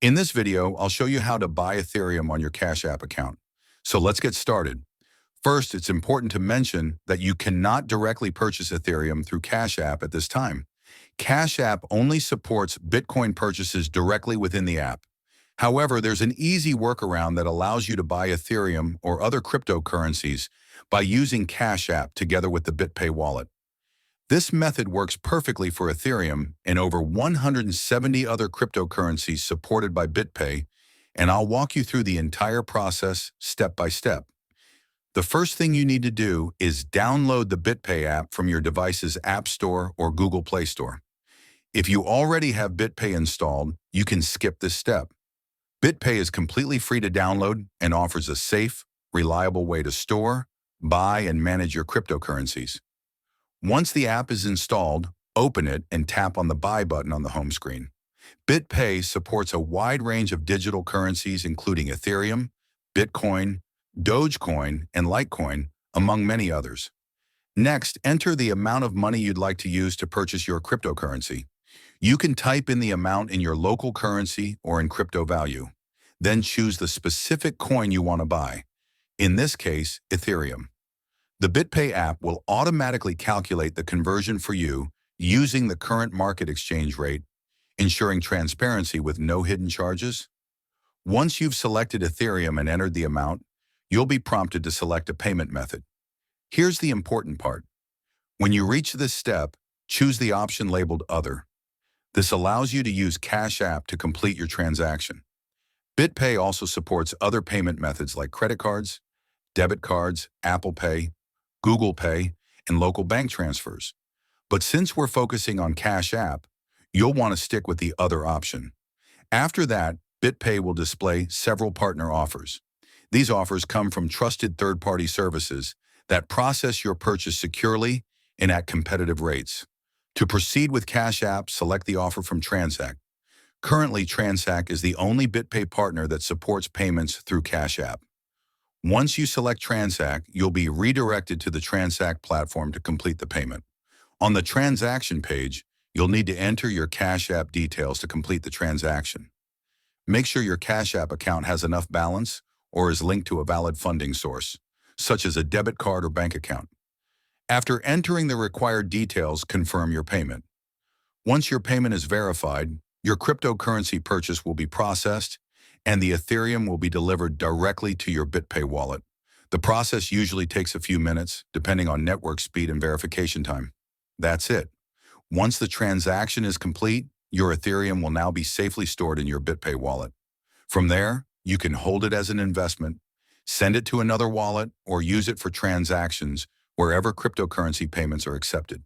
In this video, I'll show you how to buy Ethereum on your Cash App account. So let's get started. First, it's important to mention that you cannot directly purchase Ethereum through Cash App at this time. Cash App only supports Bitcoin purchases directly within the app. However, there's an easy workaround that allows you to buy Ethereum or other cryptocurrencies by using Cash App together with the BitPay wallet. This method works perfectly for Ethereum and over 170 other cryptocurrencies supported by BitPay, and I'll walk you through the entire process step by step. The first thing you need to do is download the BitPay app from your device's App Store or Google Play Store. If you already have BitPay installed, you can skip this step. BitPay is completely free to download and offers a safe, reliable way to store, buy, and manage your cryptocurrencies. Once the app is installed, open it and tap on the Buy button on the home screen. BitPay supports a wide range of digital currencies including Ethereum, Bitcoin, Dogecoin, and Litecoin, among many others. Next, enter the amount of money you'd like to use to purchase your cryptocurrency. You can type in the amount in your local currency or in crypto value. Then choose the specific coin you want to buy. In this case, Ethereum. The BitPay app will automatically calculate the conversion for you using the current market exchange rate, ensuring transparency with no hidden charges. Once you've selected Ethereum and entered the amount, you'll be prompted to select a payment method. Here's the important part. When you reach this step, choose the option labeled Other. This allows you to use Cash App to complete your transaction. BitPay also supports other payment methods like credit cards, debit cards, Apple Pay, Google Pay, and local bank transfers. But since we're focusing on Cash App, you'll want to stick with the Other option. After that, BitPay will display several partner offers. These offers come from trusted third-party services that process your purchase securely and at competitive rates. To proceed with Cash App, select the offer from Transact. Currently, Transact is the only BitPay partner that supports payments through Cash App. Once you select Transact, you'll be redirected to the Transact platform to complete the payment. On the transaction page, you'll need to enter your Cash App details to complete the transaction. Make sure your Cash App account has enough balance or is linked to a valid funding source, such as a debit card or bank account. After entering the required details, confirm your payment. Once your payment is verified, your cryptocurrency purchase will be processed and the Ethereum will be delivered directly to your BitPay wallet. The process usually takes a few minutes, depending on network speed and verification time. That's it. Once the transaction is complete, your Ethereum will now be safely stored in your BitPay wallet. From there, you can hold it as an investment, send it to another wallet, or use it for transactions wherever cryptocurrency payments are accepted.